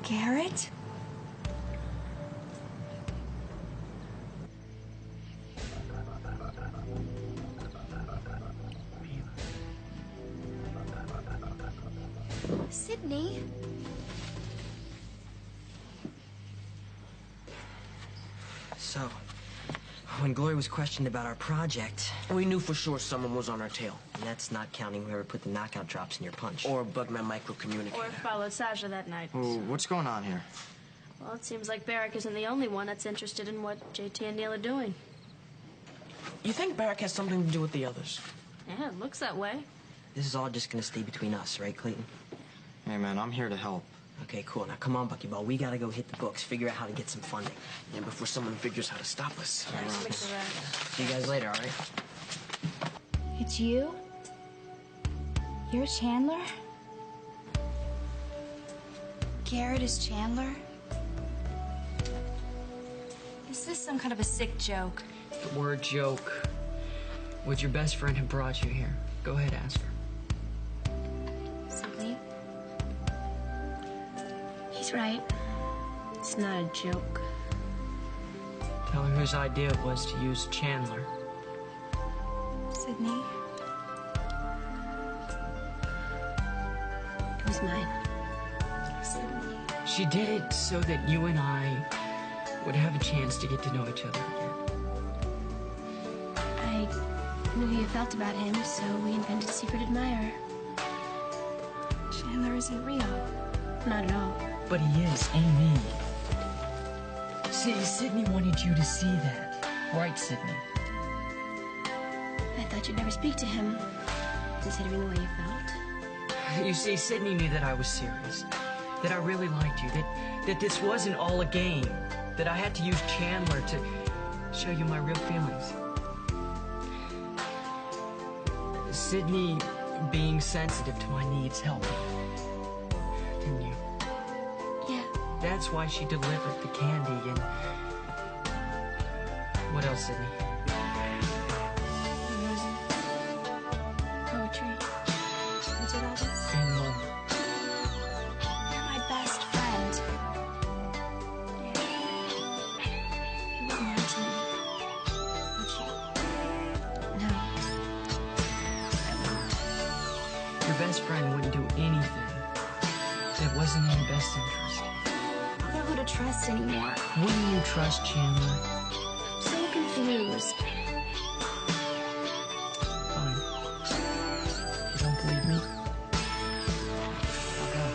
Garrett? Sydney? So, when Glory was questioned about our project... We knew for sure someone was on our tail. And that's not counting whoever put the knockout drops in your punch. Or Bugman micro-communicator. Or followed Sasha that night. Well, what's going on here? Well, it seems like Barrick isn't the only one that's interested in what JT and Neil are doing. You think Barrick has something to do with the others? Yeah, it looks that way. This is all just gonna stay between us, right, Clayton? Hey, man, I'm here to help. Okay, cool. Now, come on, Buckyball. We gotta go hit the books, figure out how to get some funding. Yeah, before someone figures how to stop us. See you guys later, all right? It's you? You're Chandler? Garrett is Chandler? Is this some kind of a sick joke? The word joke. Would your best friend have brought you here? Go ahead, ask her. Sydney? He's right. It's not a joke. Tell her whose idea it was to use Chandler. Sydney? It was mine. Sydney? She did it so that you and I would have a chance to get to know each other again. I knew how you felt about him, so we invented Secret Admirer. Chandler isn't real. Not at all. But he is, ain't he? See, Sydney wanted you to see that. Right, Sydney? I thought you'd never speak to him, considering the way you felt. You see, Sydney knew that I was serious. That I really liked you. That this wasn't all a game. That I had to use Chandler to show you my real feelings. Sydney being sensitive to my needs helped me. Didn't you? Yeah. That's why she delivered the candy and... What else, Sydney? Poetry. You did all this? And more. You're my best friend. Yeah. You wouldn't lie to me, would you? No. Your best friend wouldn't do anything that wasn't in your best interest. I don't know who to trust anymore. Wouldn't you trust Chandler? I'm so confused. Fine. You don't believe me? I'll go.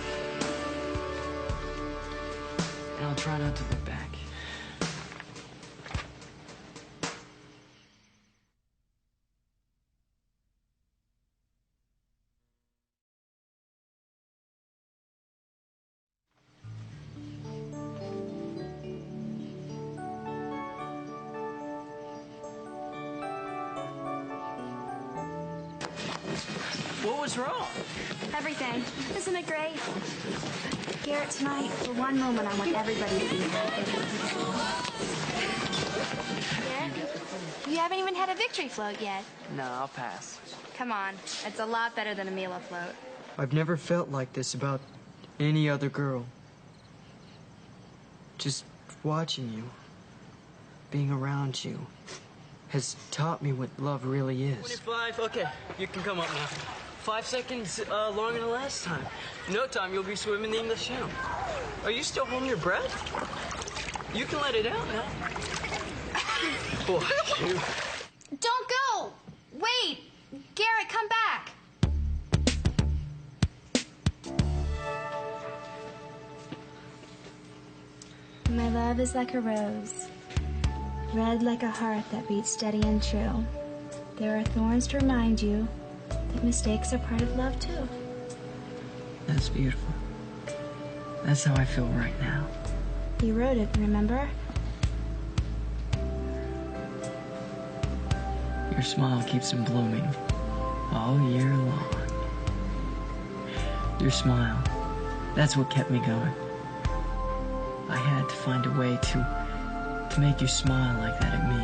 And I'll try not to look back. What was wrong? Everything. Isn't it great? Garrett, tonight, for one moment, I want everybody to be happy. Garrett, you haven't even had a victory float yet. No, I'll pass. Come on. It's a lot better than a Mila float. I've never felt like this about any other girl. Just watching you, being around you, has taught me what love really is. 25, okay, you can come up now. 5 seconds longer than last time. No time, you'll be swimming the English Channel. Are you still holding your breath? You can let it out now. Boy, you. Don't go! Wait! Garrett, come back! My love is like a rose, red like a heart that beats steady and true. There are thorns to remind you that mistakes are part of love, too. That's beautiful. That's how I feel right now. You wrote it, remember? Your smile keeps them blooming all year long. Your smile, that's what kept me going. I had to find a way to make you smile like that at me.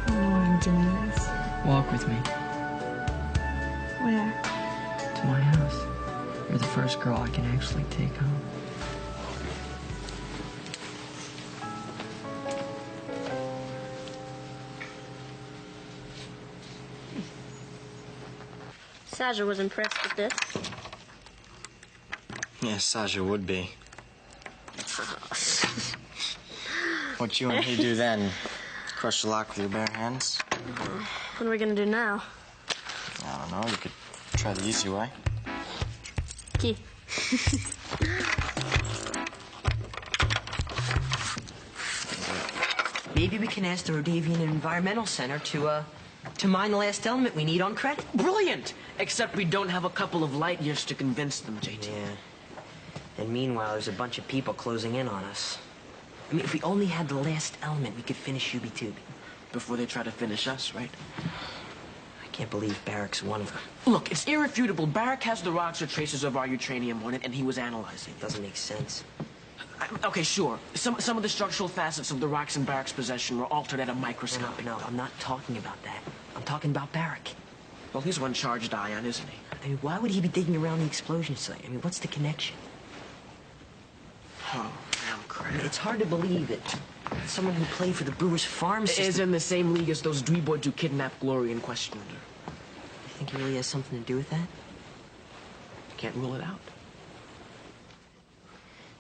I know I'm doing this. Walk with me Where? to my house. You're the first girl I can actually take home. Saja was impressed with this. Yeah, Sasha would be. What you and he do then? Crush the lock with your bare hands? What are we gonna do now? I don't know. You could try the easy way. Key. Maybe we can ask the Rhodavian Environmental Center to mine the last element we need on credit. Brilliant! Except we don't have a couple of light years to convince them, JT. Yeah. And meanwhile, there's a bunch of people closing in on us. I mean, if we only had the last element, we could finish Shooby-Tooby. Before they try to finish us, right? I can't believe Barrick's one of them. Look, it's irrefutable. Barrick has the rocks or traces of our uranium on it, and he was analyzing It doesn't make sense. Okay, sure. Some of the structural facets of the rocks in Barrick's possession were altered at a microscopic. No, I'm not talking about that. I'm talking about Barrick. Well, he's one charged ion, isn't he? I mean, why would he be digging around the explosion site? I mean, what's the connection? Oh, damn crap. I mean, it's hard to believe that someone who played for the Brewers farm system is in the same league as those dweeboids who kidnapped Glory and questioned her. You think he really has something to do with that? Can't rule it out.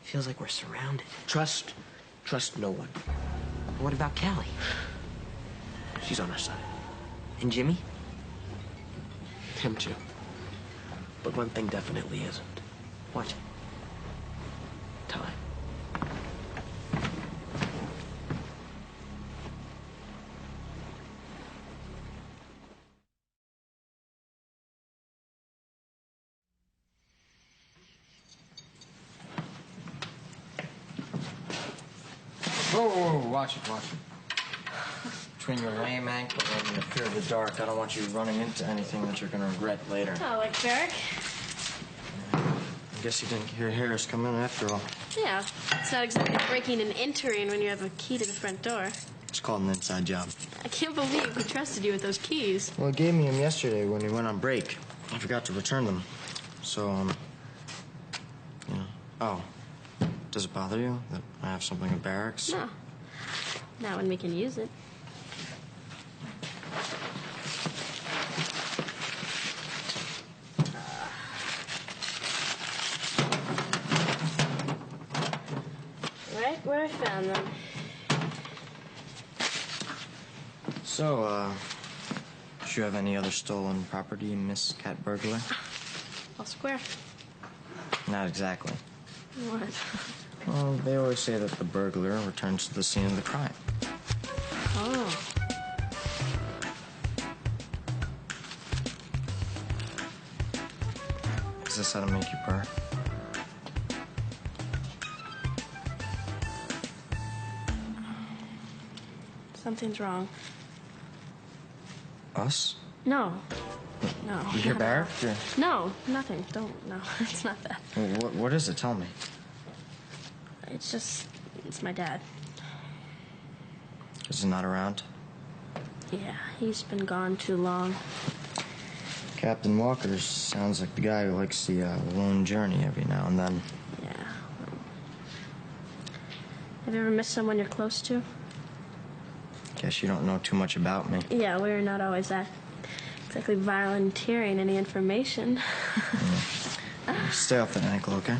Feels like we're surrounded. Trust no one. What about Callie? She's on our side. And Jimmy? Him too. But one thing definitely isn't. What? Time. Whoa, watch it. Between your lame ankle and your fear of the dark, I don't want you running into anything that you're gonna regret later. Oh, like Barrick? I guess you didn't hear Harris come in after all. Yeah. It's not exactly breaking and entering when you have a key to the front door. It's called an inside job. I can't believe he trusted you with those keys. Well, he gave me them yesterday when he went on break. I forgot to return them. So, you know. Oh. Does it bother you that I have something at Barracks? No. Not when we can use it. Right where I found them. So, do you have any other stolen property, Miss Cat Burglar? All square. Not exactly. What? Well, they always say that the burglar returns to the scene of the crime. Oh. Is this how to make you purr? Something's wrong. Us? No. No. You hear Barrett? Or... No, nothing. Don't. No, it's not that. Well, what is it? Tell me. It's my dad. Is he not around? Yeah, he's been gone too long. Captain Walker sounds like the guy who likes the lone journey every now and then. Yeah. Have you ever missed someone you're close to? Guess you don't know too much about me. Yeah, we're not always exactly volunteering any information. Stay off that ankle, okay?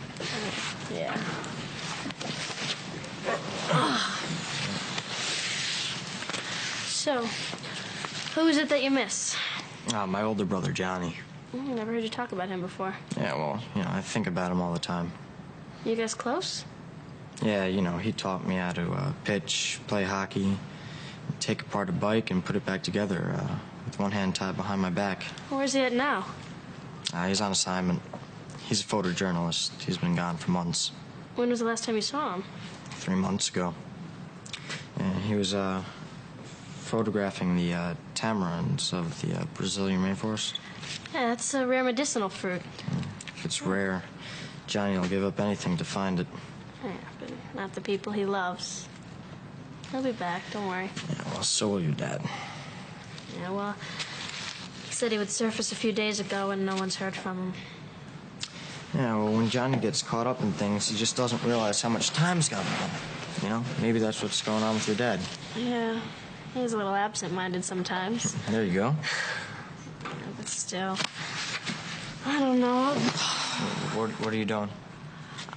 Yeah. So, who is it that you miss? My older brother, Johnny. I never heard you talk about him before. Yeah, well, I think about him all the time. You guys close? Yeah, he taught me how to pitch, play hockey, take apart a bike and put it back together with one hand tied behind my back. Where's he at now? He's on assignment. He's a photojournalist. He's been gone for months. When was the last time you saw him? 3 months ago. And he was photographing the tamarins of the Brazilian rainforest. Yeah, that's a rare medicinal fruit. If it's rare, Johnny will give up anything to find it. Yeah, but not the people he loves. He'll be back, don't worry. Yeah, well, so will your dad. Yeah, well, he said he would surface a few days ago and no one's heard from him. Yeah, well, when Johnny gets caught up in things, he just doesn't realize how much time's gone on. Maybe that's what's going on with your dad. Yeah, he's a little absent-minded sometimes. There you go. Yeah, but still, I don't know. What are you doing?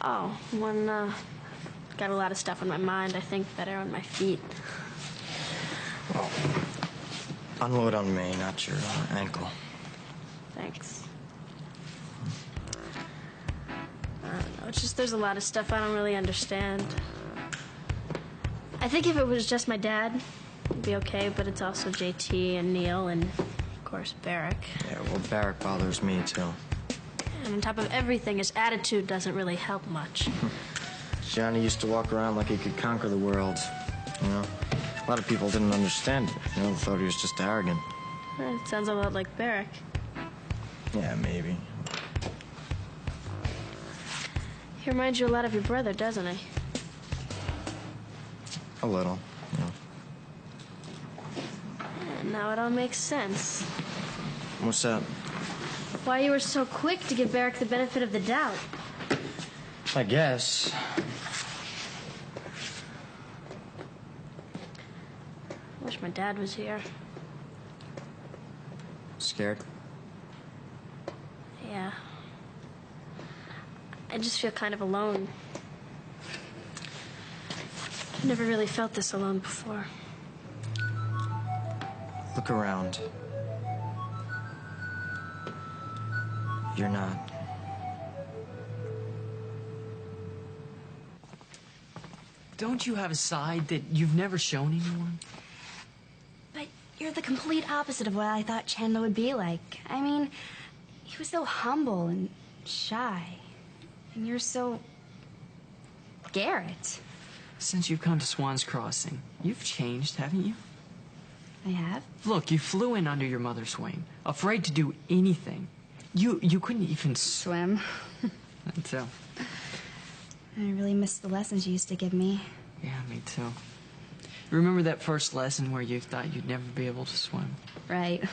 Oh, got a lot of stuff on my mind. I think better on my feet. Well, unload on me, not your ankle. Thanks. I don't know. It's just there's a lot of stuff I don't really understand. I think if it was just my dad, it'd be okay, but it's also JT and Neil and, of course, Barrick. Yeah, well, Barrick bothers me, too. And on top of everything, his attitude doesn't really help much. Johnny used to walk around like he could conquer the world, you know? A lot of people didn't understand it, you know, thought he was just arrogant. It sounds a lot like Barrick. Yeah, maybe. He reminds you a lot of your brother, doesn't he? A little, you know. And now it all makes sense. What's that? Why you were so quick to give Barrick the benefit of the doubt. I guess. Wish my dad was here. Scared? Yeah. I just feel kind of alone. I've never really felt this alone before. Look around. You're not. Don't you have a side that you've never shown anyone? But you're the complete opposite of what I thought Chandler would be like. I mean, he was so humble and shy. And you're so... Garrett. Since you've come to Swans Crossing, you've changed, haven't you? I have? Look, you flew in under your mother's wing, afraid to do anything. You couldn't even Swim. So. I really miss the lessons you used to give me. Yeah, me too. Remember that first lesson where you thought you'd never be able to swim? Right.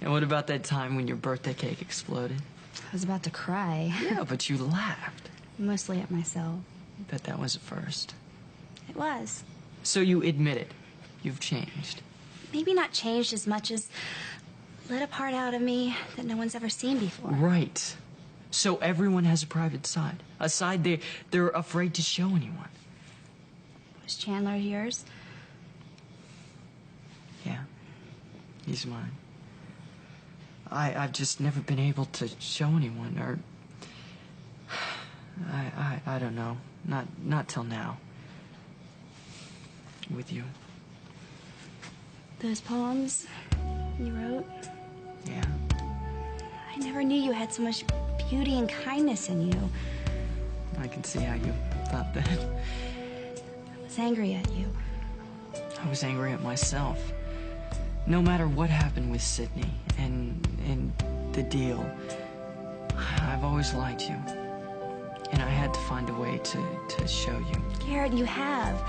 And what about that time when your birthday cake exploded? I was about to cry. Yeah, but you laughed. Mostly at myself. Bet that was a first. It was. So you admit it. You've changed. Maybe not changed as much as let a part out of me that no one's ever seen before. Right. So everyone has a private side. A side they're afraid to show anyone. Was Chandler yours? Yeah. He's mine. I've just never been able to show anyone, or... I don't know. Not till now. With you. Those poems you wrote? Yeah. I never knew you had so much beauty and kindness in you. I can see how you thought that. I was angry at you. I was angry at myself. No matter what happened with Sydney and the deal, I've always liked you. And I had to find a way to show you. Garrett, you have.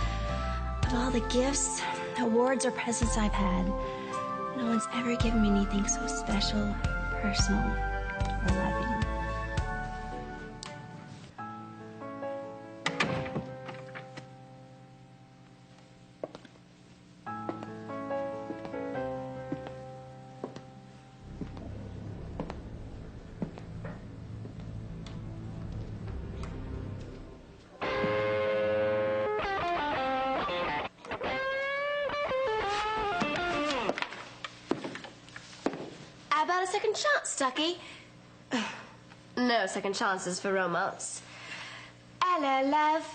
Of all the gifts, awards, or presents I've had, no one's ever given me anything so special, personal, or loving. How about a second chance, Stucky? No second chances for romance. Hello, love.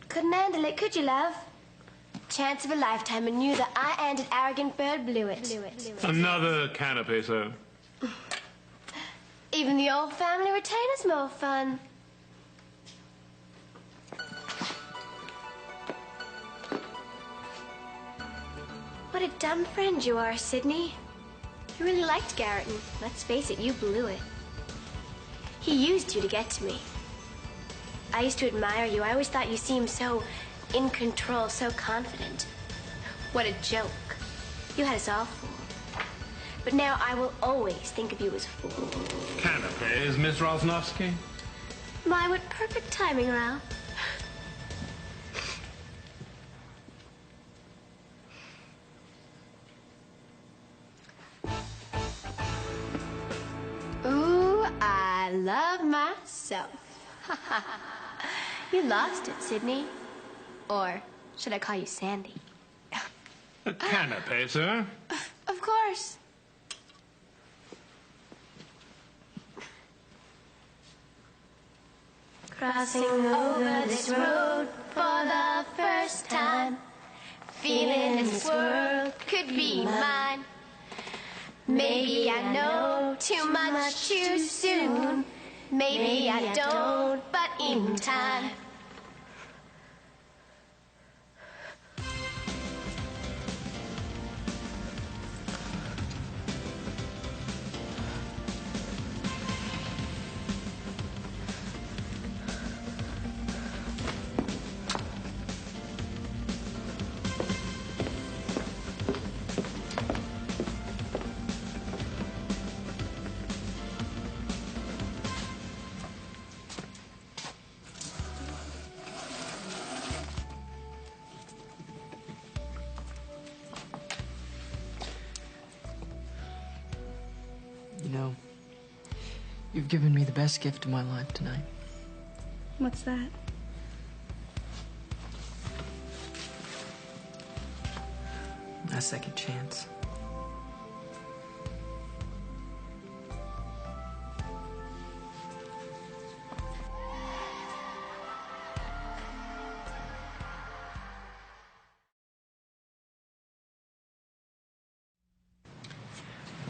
Couldn't handle it, could you, love? Chance of a lifetime and knew that I and an arrogant bird blew it. Another canopy, sir. Even the old family retainer's more fun. What a dumb friend you are, Sydney. You really liked Garrett, and let's face it, you blew it. He used you to get to me. I used to admire you. I always thought you seemed so in control, so confident. What a joke. You had us all fooled. But now I will always think of you as a fool. Canapes, Miss Rosnowski? My, what perfect timing, Ralph. Ooh, So, you lost it, Sydney. Or should I call you Sandy? A canapé, sir. Of course. Crossing over this road for the first time, feeling this world could be mine. Maybe I know too much too soon. Maybe I don't, but in time. You know, you've given me the best gift of my life tonight. What's that? A second chance.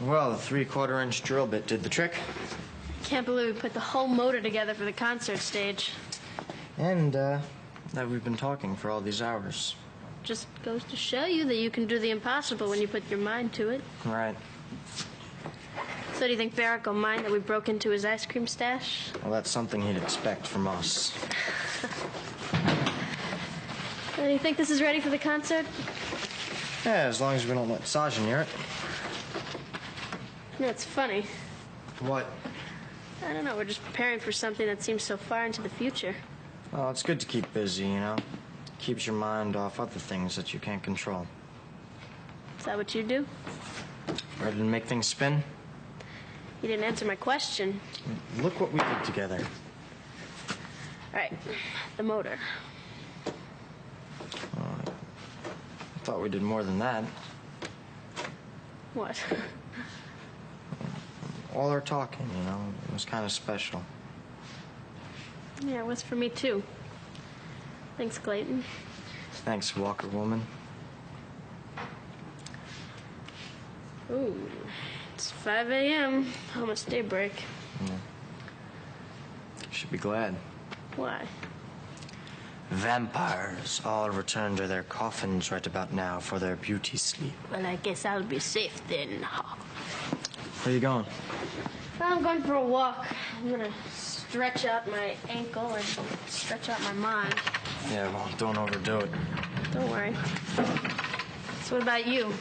Well, the 3/4-inch drill bit did the trick. Can't believe we put the whole motor together for the concert stage. And, that we've been talking for all these hours. Just goes to show you that you can do the impossible when you put your mind to it. Right. So do you think Barrick will mind that we broke into his ice cream stash? Well, that's something he'd expect from us. Do you think this is ready for the concert? Yeah, as long as we don't let Sajin near it. You know, it's funny. What? I don't know, we're just preparing for something that seems so far into the future. Well, it's good to keep busy, you know? Keeps your mind off other things that you can't control. Is that what you do? Ready to make things spin? You didn't answer my question. Look what we did together. All right, the motor. I thought we did more than that. What? All our talking, you know, it was kind of special. Yeah, it was for me, too. Thanks, Clayton. Thanks, Walker woman. Ooh, it's 5 a.m., almost daybreak. Yeah. Should be glad. Why? Vampires all return to their coffins right about now for their beauty sleep. Well, I guess I'll be safe then. Where you going? Well, I'm going for a walk. I'm gonna stretch out my ankle and stretch out my mind. Yeah, well, don't overdo it. Don't worry. So what about you?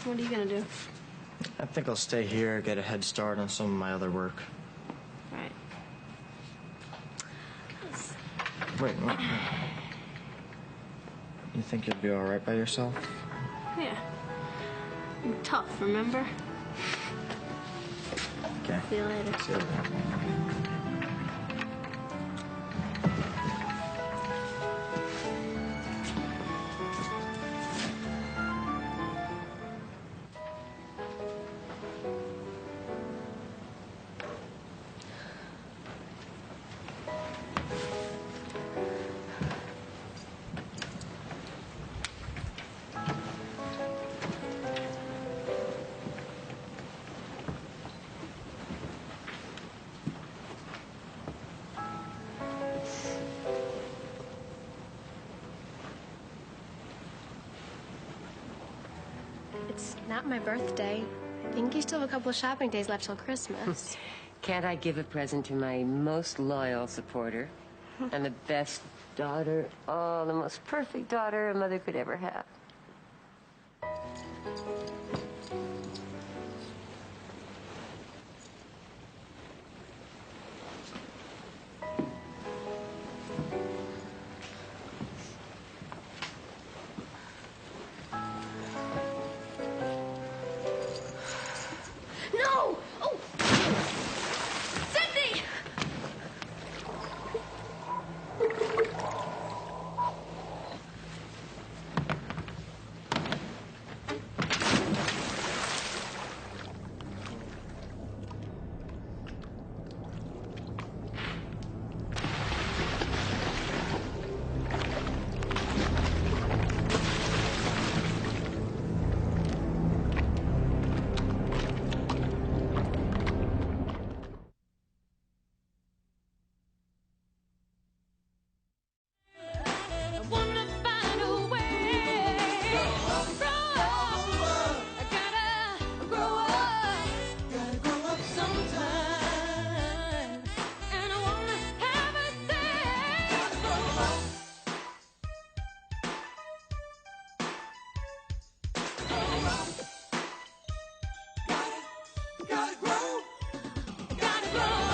What are you gonna do? I think I'll stay here, get a head start on some of my other work. All right. Wait. You think you'll be all right by yourself? Yeah. I'm tough, remember? Okay. See you later. See you later. It's not my birthday. I think you still have a couple of shopping days left till Christmas. Can't I give a present to my most loyal supporter and the best daughter, oh, the most perfect daughter a mother could ever have? No! Oh! Sydney! gotta grow, gotta grow.